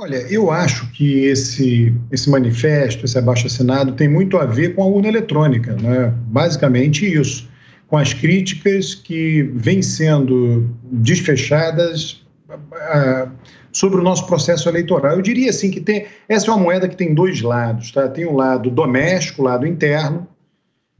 Olha, eu acho que esse manifesto, esse abaixo-assinado, tem muito a ver com a urna eletrônica, né? Basicamente isso, com as críticas que vêm sendo desfechadas sobre o nosso processo eleitoral. Eu diria assim que essa é uma moeda que tem dois lados, tá? Tem um lado doméstico, o lado interno,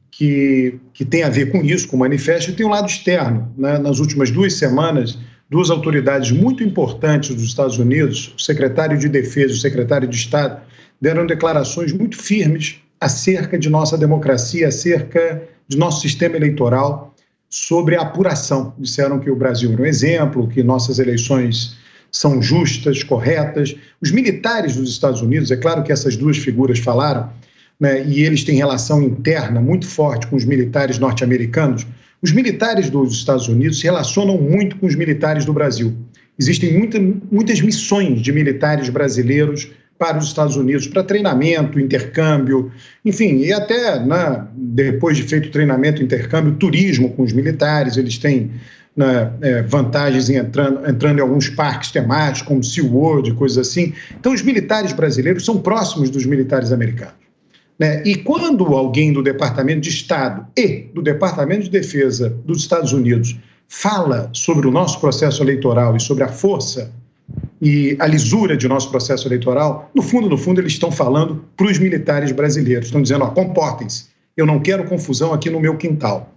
que tem a ver com isso, com o manifesto, e tem um lado externo, né? Nas últimas 2 semanas, 2 autoridades muito importantes dos Estados Unidos, o secretário de Defesa e o secretário de Estado, deram declarações muito firmes acerca de nossa democracia, acerca de nosso sistema eleitoral, sobre a apuração. Disseram que o Brasil era um exemplo, que nossas eleições são justas, corretas. Os militares dos Estados Unidos, é claro que essas 2 figuras falaram, né, e eles têm relação interna muito forte com os militares norte-americanos. Os militares dos Estados Unidos se relacionam muito com os militares do Brasil. Existem muitas missões de militares brasileiros para os Estados Unidos, para treinamento, intercâmbio, enfim, e até, né, depois de feito treinamento, intercâmbio, turismo com os militares. Eles têm, né, vantagens em entrando em alguns parques temáticos, como SeaWorld, coisas assim. Então, os militares brasileiros são próximos dos militares americanos, né? E quando alguém do Departamento de Estado e do Departamento de Defesa dos Estados Unidos fala sobre o nosso processo eleitoral e sobre a força e a lisura de nosso processo eleitoral, no fundo, eles estão falando para os militares brasileiros. Estão dizendo, comportem-se, eu não quero confusão aqui no meu quintal,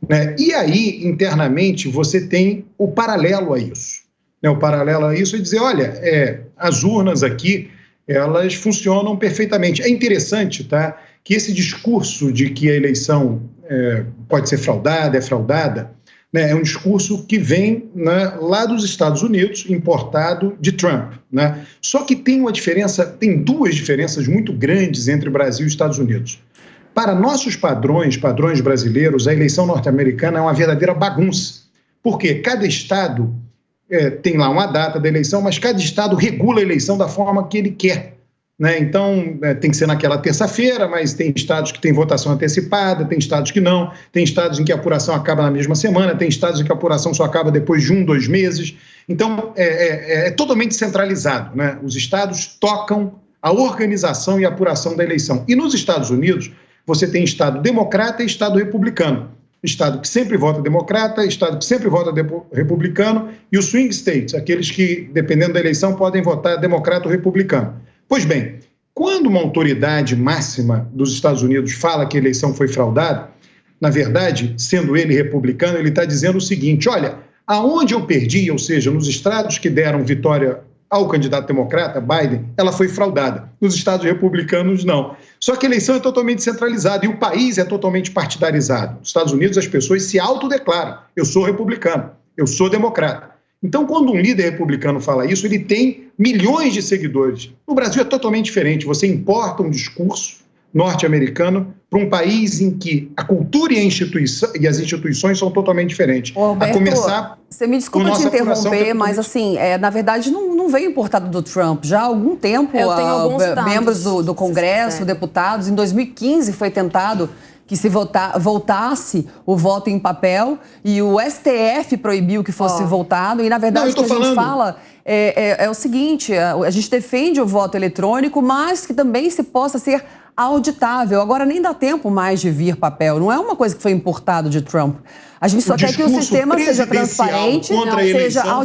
né? E aí, internamente, você tem o paralelo a isso, né? O paralelo a isso é dizer, olha, as urnas aqui, elas funcionam perfeitamente. É interessante, tá, que esse discurso de que a eleição pode ser fraudada, né, é um discurso que vem, né, lá dos Estados Unidos, importado de Trump, né? Só que tem tem 2 diferenças muito grandes entre Brasil e Estados Unidos. Para nossos padrões brasileiros, a eleição norte-americana é uma verdadeira bagunça. Porque cada estado tem lá uma data da eleição, mas cada estado regula a eleição da forma que ele quer, né? Então, tem que ser naquela terça-feira, mas tem estados que têm votação antecipada, tem estados que não, tem estados em que a apuração acaba na mesma semana, tem estados em que a apuração só acaba depois de 1, 2 meses. Então, é totalmente centralizado, né? Os estados tocam a organização e a apuração da eleição. E nos Estados Unidos, você tem estado democrata e estado republicano. Estado que sempre vota democrata, estado que sempre vota republicano, e os swing states, aqueles que, dependendo da eleição, podem votar democrata ou republicano. Pois bem, quando uma autoridade máxima dos Estados Unidos fala que a eleição foi fraudada, na verdade, sendo ele republicano, ele está dizendo o seguinte, olha, aonde eu perdi, ou seja, nos estados que deram vitória ao candidato democrata, Biden, ela foi fraudada. Nos estados republicanos, não. Só que a eleição é totalmente centralizada e o país é totalmente partidarizado. Nos Estados Unidos, as pessoas se autodeclaram. Eu sou republicano, eu sou democrata. Então, quando um líder republicano fala isso, ele tem milhões de seguidores. No Brasil é totalmente diferente. Você importa um discurso norte-americano para um país em que a cultura e as instituições são totalmente diferentes. Ô, Alberto, a começar, você me desculpa te interromper, mas assim, na verdade não veio importado do Trump. Já há algum tempo, membros do Congresso, deputados, em 2015 foi tentado que se voltasse o voto em papel e o STF proibiu que fosse votado. E, na verdade, o que a gente fala é o seguinte, a gente defende o voto eletrônico, mas que também se possa ser auditável. Agora, nem dá tempo mais de vir papel. Não é uma coisa que foi importado de Trump. A gente só quer que o sistema seja transparente,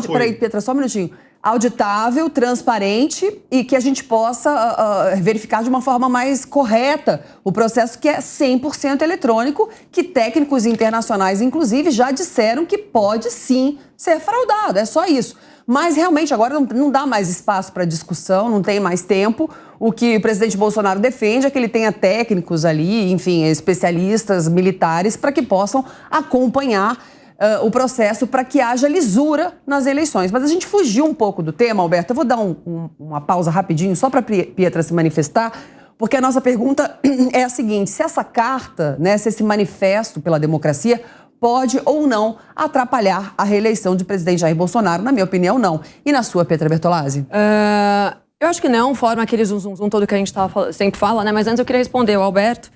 Peraí, Petra, só um minutinho. Auditável, transparente e que a gente possa verificar de uma forma mais correta o processo que é 100% eletrônico, que técnicos internacionais, inclusive, já disseram que pode sim ser fraudado. É só isso. Mas realmente agora não dá mais espaço para discussão, não tem mais tempo. O que o presidente Bolsonaro defende é que ele tenha técnicos ali, enfim, especialistas militares, para que possam acompanhar o processo para que haja lisura nas eleições. Mas a gente fugiu um pouco do tema, Alberto. Eu vou dar uma pausa rapidinho só para a Pietra se manifestar, porque a nossa pergunta é a seguinte: se essa carta, né, se esse manifesto pela democracia pode ou não atrapalhar a reeleição de presidente Jair Bolsonaro? Na minha opinião, não. E na sua, Pietra Bertolazzi? Eu acho que não, forma aquele zum todo que a gente sempre fala, né? Mas antes eu queria responder ao Alberto,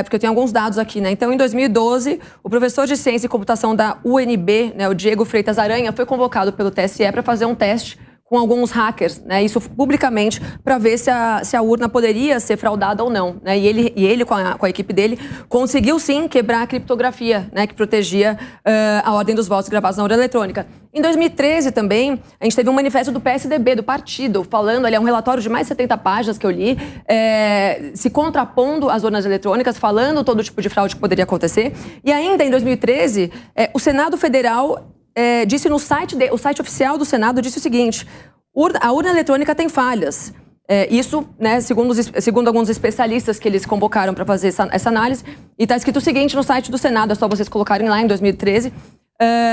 porque eu tenho alguns dados aqui, né? Então, em 2012, o professor de Ciência e Computação da UNB, né, o Diego Freitas Aranha, foi convocado pelo TSE para fazer um teste com alguns hackers, né, isso publicamente, para ver se a urna poderia ser fraudada ou não, né, e ele com a equipe dele, conseguiu sim quebrar a criptografia, né, que protegia a ordem dos votos gravados na urna eletrônica. Em 2013 também, a gente teve um manifesto do PSDB, do partido, falando, ali é um relatório de mais de 70 páginas que eu li, se contrapondo às urnas eletrônicas, falando todo tipo de fraude que poderia acontecer. E ainda em 2013, o Senado Federal disse o site oficial do Senado disse o seguinte: a urna eletrônica tem falhas. Isso, né, segundo alguns especialistas que eles convocaram para fazer essa análise, e está escrito o seguinte no site do Senado, é só vocês colocarem lá em 2013.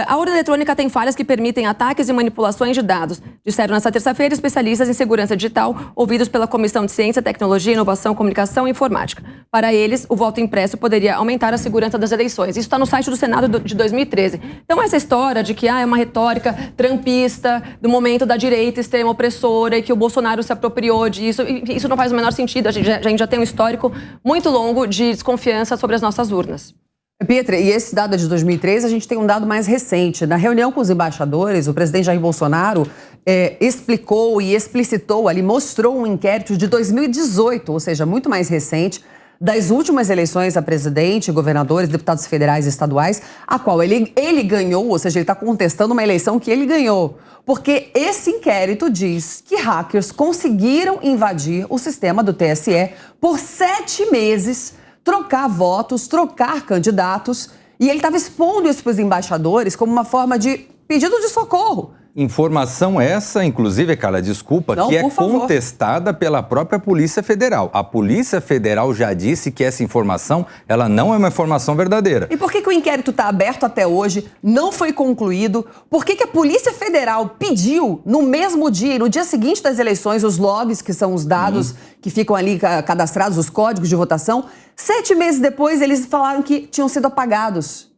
A urna eletrônica tem falhas que permitem ataques e manipulações de dados, disseram nesta terça-feira especialistas em segurança digital ouvidos pela Comissão de Ciência, Tecnologia, Inovação, Comunicação e Informática. Para eles, o voto impresso poderia aumentar a segurança das eleições. Isso está no site do Senado de 2013. Então, essa história de que é uma retórica trumpista do momento da direita extrema opressora e que o Bolsonaro se apropriou disso, isso não faz o menor sentido. A gente já tem um histórico muito longo de desconfiança sobre as nossas urnas. Pietra, e esse dado é de 2013, a gente tem um dado mais recente. Na reunião com os embaixadores, o presidente Jair Bolsonaro explicou e explicitou ali, mostrou um inquérito de 2018, ou seja, muito mais recente, das últimas eleições a presidente, governadores, deputados federais e estaduais, a qual ele ganhou, ou seja, ele está contestando uma eleição que ele ganhou. Porque esse inquérito diz que hackers conseguiram invadir o sistema do TSE por 7 meses, trocar votos, trocar candidatos, e ele estava expondo isso para os embaixadores como uma forma de pedido de socorro. Informação essa, inclusive, Carla, desculpa, não, que é contestada pela própria Polícia Federal. A Polícia Federal já disse que essa informação, ela não é uma informação verdadeira. E por que o inquérito está aberto até hoje, não foi concluído? Por que a Polícia Federal pediu, no mesmo dia e no dia seguinte das eleições, os logs, que são os dados que ficam ali cadastrados, os códigos de votação? 7 meses depois, eles falaram que tinham sido apagados.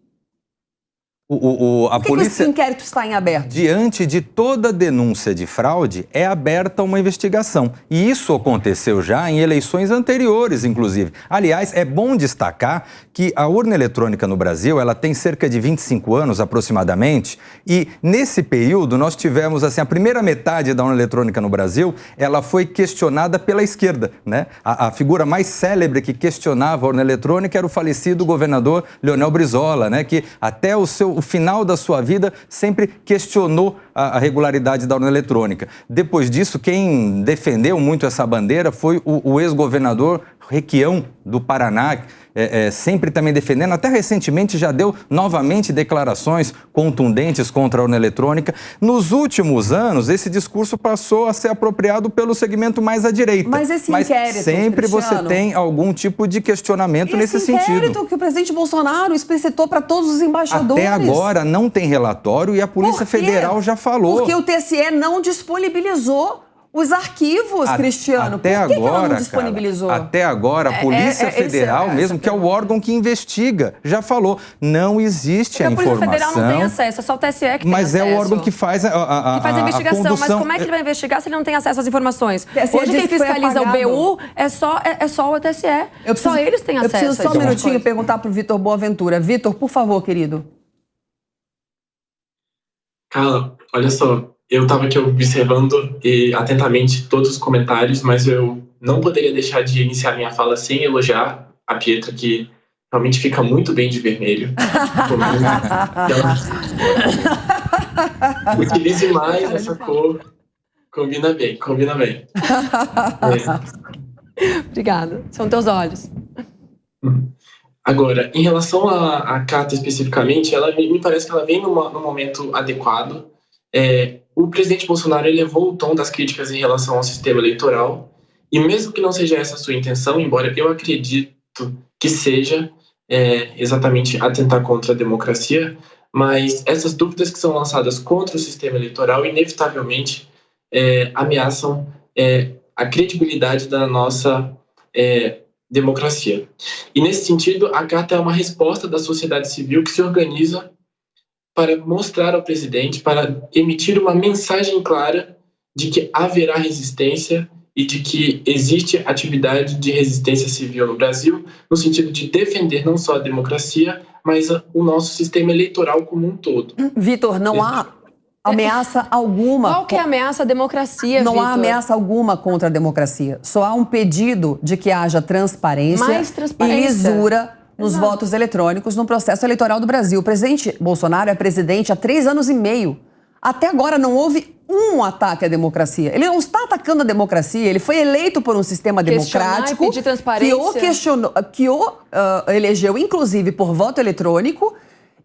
A polícia, esse inquérito está em aberto? Diante de toda denúncia de fraude, é aberta uma investigação. E isso aconteceu já em eleições anteriores, inclusive. Aliás, é bom destacar que a urna eletrônica no Brasil, ela tem cerca de 25 anos, aproximadamente, e nesse período nós tivemos, assim, a primeira metade da urna eletrônica no Brasil, ela foi questionada pela esquerda, né? A figura mais célebre que questionava a urna eletrônica era o falecido governador Leonel Brizola, né? Que até o final da sua vida sempre questionou a regularidade da urna eletrônica. Depois disso, quem defendeu muito essa bandeira foi o ex-governador Requião, do Paraná, sempre também defendendo, até recentemente já deu novamente declarações contundentes contra a urna eletrônica. Nos últimos anos, esse discurso passou a ser apropriado pelo segmento mais à direita. Mas esse inquérito, sempre Cristiano, você tem algum tipo de questionamento nesse sentido. Esse inquérito que o presidente Bolsonaro explicitou para todos os embaixadores. Até agora não tem relatório e a Polícia Federal já falou. Porque o TSE não disponibilizou os arquivos, Cristiano. Até Por que agora, ela não disponibilizou? Cara, até agora, a Polícia Federal, mesmo que é o órgão que investiga, já falou, não existe a informação. A Polícia Federal não tem acesso, é só o TSE que tem acesso. Mas é o órgão que faz a investigação. condução. Mas como é que ele vai investigar se ele não tem acesso às informações? Hoje quem fiscaliza o BU é só o TSE. Só eles têm acesso. Eu preciso só um minutinho perguntar para o Vitor Boaventura. Vitor, por favor, querido. Carla, olha só. Eu estava aqui observando atentamente todos os comentários, mas eu não poderia deixar de iniciar minha fala sem elogiar a Pietra, que realmente fica muito bem de vermelho. Utilize mais essa cor. Combina bem. Obrigada. São teus olhos. Agora, em relação à carta especificamente, ela me parece que ela vem no momento adequado. O presidente Bolsonaro elevou o tom das críticas em relação ao sistema eleitoral, e mesmo que não seja essa a sua intenção, embora eu acredito que seja exatamente atentar contra a democracia, mas essas dúvidas que são lançadas contra o sistema eleitoral inevitavelmente ameaçam a credibilidade da nossa democracia. E nesse sentido, a carta é uma resposta da sociedade civil que se organiza para mostrar ao presidente, para emitir uma mensagem clara de que haverá resistência e de que existe atividade de resistência civil no Brasil, no sentido de defender não só a democracia, mas o nosso sistema eleitoral como um todo. Vitor, não há ameaça alguma. Qual que é a ameaça à democracia, Não Vitor? há ameaça alguma contra a democracia. Só há um pedido de que haja transparência, e lisura nos votos eletrônicos no processo eleitoral do Brasil. O presidente Bolsonaro é presidente há 3 anos e meio. Até agora não houve um ataque à democracia. Ele não está atacando a democracia, ele foi eleito por um sistema democrático que o elegeu, inclusive, por voto eletrônico,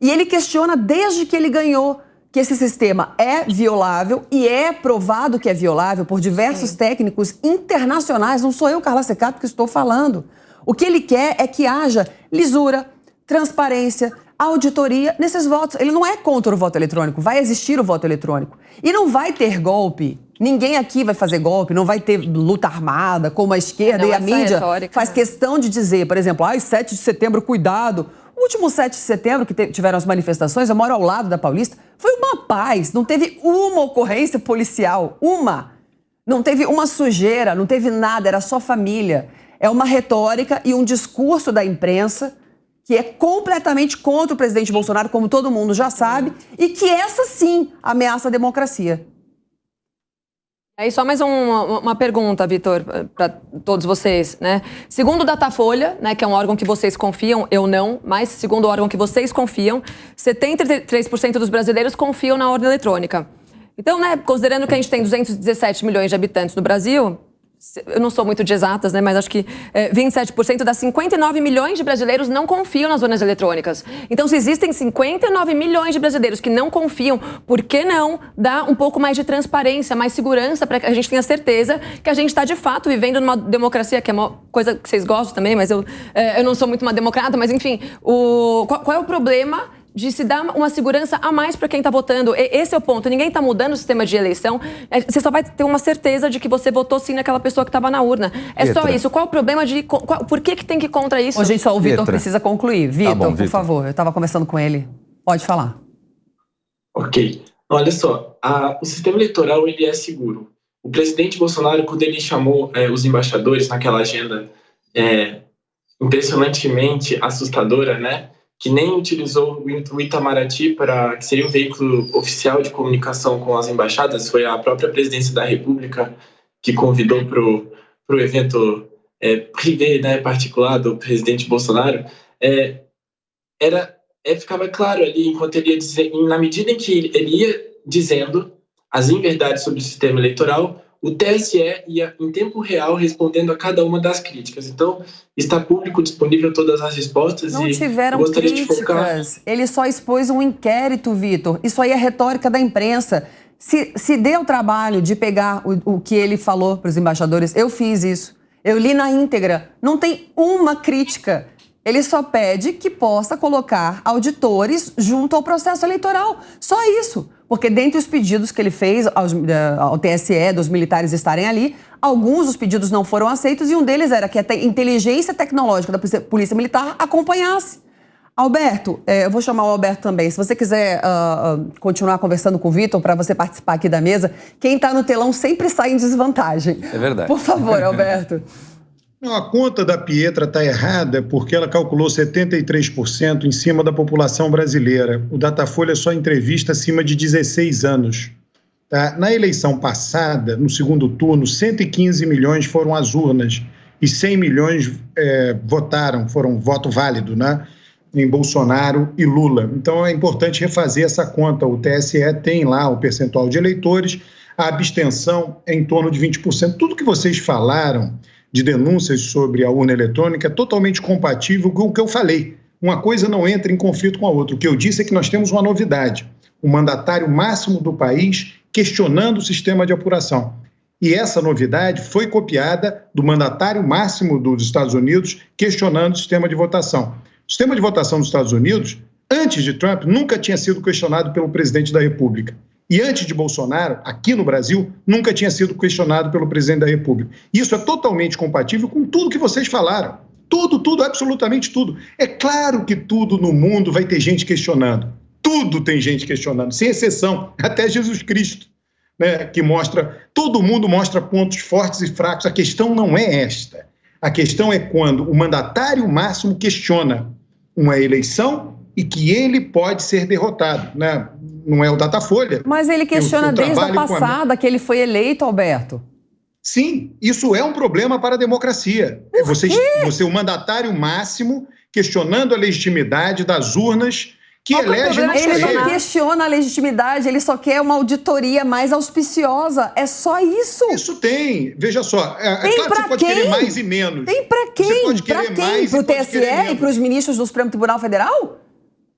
e ele questiona desde que ele ganhou que esse sistema é violável e é provado que é violável por diversos técnicos internacionais. Não sou eu, Carla Secato, que estou falando. O que ele quer é que haja lisura, transparência, auditoria nesses votos. Ele não é contra o voto eletrônico, vai existir o voto eletrônico. E não vai ter golpe, ninguém aqui vai fazer golpe, não vai ter luta armada, como a esquerda e a mídia faz questão de dizer, por exemplo, 7 de setembro, cuidado. O último 7 de setembro, que tiveram as manifestações, eu moro ao lado da Paulista, foi uma paz, não teve uma ocorrência policial, uma. Não teve uma sujeira, não teve nada, era só família. É uma retórica e um discurso da imprensa que é completamente contra o presidente Bolsonaro, como todo mundo já sabe, e que essa sim ameaça a democracia. Aí só mais uma pergunta, Vitor, para todos vocês, né? Segundo o Datafolha, né, que é um órgão que vocês confiam, eu não, mas segundo o órgão que vocês confiam, 73% dos brasileiros confiam na urna eletrônica. Então, né, considerando que a gente tem 217 milhões de habitantes no Brasil, eu não sou muito de exatas, né, mas acho que 27% das 59 milhões de brasileiros não confiam nas urnas eletrônicas. Então, se existem 59 milhões de brasileiros que não confiam, por que não dar um pouco mais de transparência, mais segurança, para que a gente tenha certeza que a gente está, de fato, vivendo numa democracia, que é uma coisa que vocês gostam também, mas eu não sou muito uma democrata, mas, enfim, qual é o problema de se dar uma segurança a mais para quem está votando? Esse é o ponto. Ninguém está mudando o sistema de eleição. Você só vai ter uma certeza de que você votou sim naquela pessoa que estava na urna. Só isso. Qual o problema de... Por que tem que ir contra isso? Gente, só o Vitor precisa concluir. Vitor, por favor. Eu estava conversando com ele. Pode falar. Ok. Olha só. O sistema eleitoral, ele é seguro. O presidente Bolsonaro, quando ele chamou os embaixadores naquela agenda impressionantemente assustadora, né? Que nem utilizou o Itamaraty que seria o veículo oficial de comunicação com as embaixadas, foi a própria presidência da República que convidou para o evento privé, né, particular do presidente Bolsonaro. Ficava claro ali, enquanto ele ia dizer, na medida em que ele ia dizendo as inverdades sobre o sistema eleitoral, o TSE ia, em tempo real, respondendo a cada uma das críticas. Então, está público, disponível todas as respostas. Não tiveram críticas. Ele só expôs um inquérito, Vitor. Isso aí é retórica da imprensa. Se deu o trabalho de pegar o que ele falou para os embaixadores, eu fiz isso. Eu li na íntegra. Não tem uma crítica. Ele só pede que possa colocar auditores junto ao processo eleitoral. Só isso. Porque dentre os pedidos que ele fez ao TSE, dos militares estarem ali, alguns dos pedidos não foram aceitos e um deles era que a inteligência tecnológica da Polícia Militar acompanhasse. Alberto, eu vou chamar o Alberto também. Se você quiser continuar conversando com o Vitor para você participar aqui da mesa, quem está no telão sempre sai em desvantagem. É verdade. Por favor, Alberto. Não, a conta da Pietra está errada porque ela calculou 73% em cima da população brasileira. O Datafolha só entrevista acima de 16 anos. Tá? Na eleição passada, no segundo turno, 115 milhões foram às urnas e 100 milhões votaram, foram voto válido, né? Em Bolsonaro e Lula. Então é importante refazer essa conta. O TSE tem lá o percentual de eleitores, a abstenção é em torno de 20%. Tudo que vocês falaram de denúncias sobre a urna eletrônica é totalmente compatível com o que eu falei. Uma coisa não entra em conflito com a outra. O que eu disse é que nós temos uma novidade. O mandatário máximo do país questionando o sistema de apuração. E essa novidade foi copiada do mandatário máximo dos Estados Unidos questionando o sistema de votação. O sistema de votação dos Estados Unidos, antes de Trump, nunca tinha sido questionado pelo presidente da República. E antes de Bolsonaro, aqui no Brasil, nunca tinha sido questionado pelo presidente da República. Isso é totalmente compatível com tudo que vocês falaram. Tudo, absolutamente tudo. É claro que tudo no mundo vai ter gente questionando. Tudo tem gente questionando, sem exceção, até Jesus Cristo, né, que todo mundo mostra pontos fortes e fracos. A questão não é esta. A questão é quando o mandatário máximo questiona uma eleição e que ele pode ser derrotado, né? Não é o Datafolha. Mas ele questiona desde a passada que ele foi eleito, Alberto. Sim, isso é um problema para a democracia. Você o mandatário máximo questionando a legitimidade das urnas que elegem não ele não questiona a legitimidade, ele só quer uma auditoria mais auspiciosa. É só isso. Isso tem. Veja só. Tem claro que você pode querer mais e menos. Tem para quem? Para quem? Para o TSE e para os ministros do Supremo Tribunal Federal?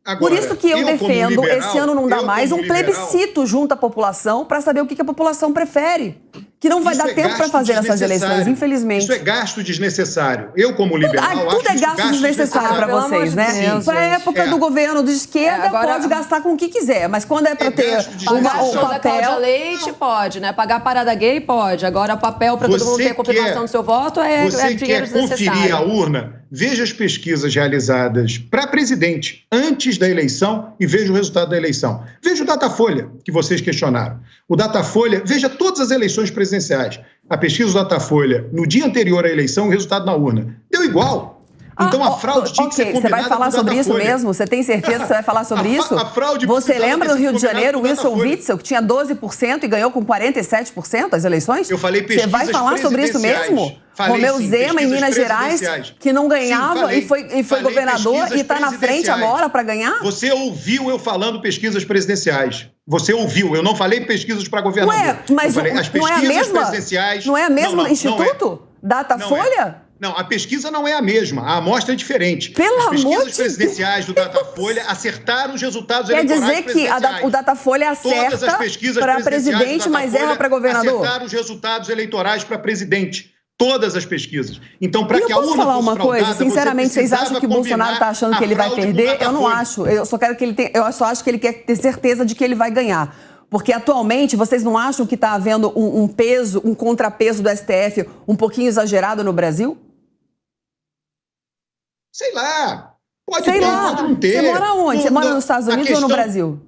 Agora, por isso que eu defendo, esse ano não dá mais, um plebiscito junto à população para saber o que a população prefere. Que não vai dar tempo para fazer essas eleições, infelizmente. Isso é gasto desnecessário. Eu, como liberal, tudo é gasto desnecessário para vocês, né? Para a época do governo de esquerda, agora pode gastar com o que quiser, mas quando é para ter um papel... Leite, pode, né? Pagar parada gay, pode. Agora, papel para todo mundo ter confirmação do seu voto é dinheiro desnecessário. Você quer conferir a urna? Veja as pesquisas realizadas para presidente antes da eleição e veja o resultado da eleição. Veja o Datafolha, que vocês questionaram. O Datafolha, veja todas as eleições presidenciais. A pesquisa do Datafolha, no dia anterior à eleição, o resultado na urna. Deu igual. Então a fraude tinha que ser combinada. Você vai falar sobre isso mesmo? Você tem certeza que você vai falar sobre isso? A fraude você lembra do Rio de Janeiro, o Wilson Witzel, que tinha 12% e ganhou com 47% as eleições? Eu falei pesquisas presidenciais. Você vai falar sobre isso mesmo? Romeu Zema, em Minas Gerais, que não ganhava e foi governador e está na frente agora para ganhar? Você ouviu eu falando pesquisas presidenciais. Você ouviu. Eu não falei pesquisas para governador. Ué, mas as pesquisas não é a mesma? Presidenciais... Não é a mesma instituto? Datafolha? Não, a pesquisa não é a mesma. A amostra é diferente. Pelo amor de Deus! As pesquisas presidenciais do Datafolha acertaram os resultados eleitorais presidenciais. Quer dizer que o Datafolha acerta para presidente, mas erra para governador? Acertaram os resultados eleitorais para presidente. Todas as pesquisas. Então, para que a urna fosse fraudada... Eu posso falar uma coisa? Sinceramente, vocês acham que o Bolsonaro está achando que ele vai perder? Eu não acho. Eu só acho que ele quer ter certeza de que ele vai ganhar. Porque, atualmente, vocês não acham que está havendo um peso, um contrapeso do STF um pouquinho exagerado no Brasil? Sei lá. Pode ter, pode não ter. Você mora onde? Você mora nos Estados Unidos ou no Brasil?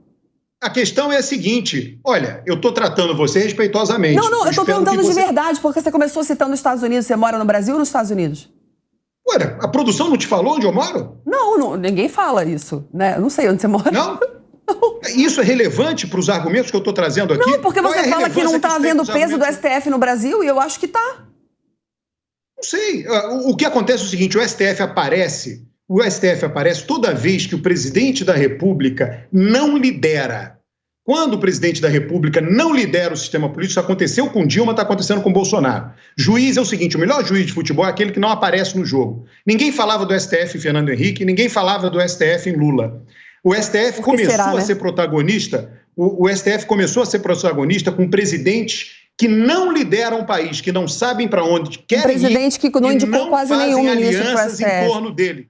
A questão é a seguinte, olha, eu estou tratando você respeitosamente. Não, eu estou perguntando de verdade, porque você começou citando os Estados Unidos. Você mora no Brasil ou nos Estados Unidos? Ué, a produção não te falou onde eu moro? Não, ninguém fala isso, né? Eu não sei onde você mora. Não? Isso é relevante para os argumentos que eu estou trazendo aqui? Não, porque você fala que não está havendo peso do STF no Brasil e eu acho que está. Não sei. O que acontece é o seguinte, o STF aparece toda vez que o presidente da República não lidera. Quando o presidente da República não lidera o sistema político, isso aconteceu com Dilma, está acontecendo com Bolsonaro. Juiz é o seguinte, o melhor juiz de futebol é aquele que não aparece no jogo. Ninguém falava do STF em Fernando Henrique, ninguém falava do STF em Lula. O STF começou a ser protagonista, o STF começou a ser protagonista com presidentes que não lideram o país, que não sabem para onde querem ir. Um presidente que não indicou quase nenhum ministro para o STF. Em torno dele.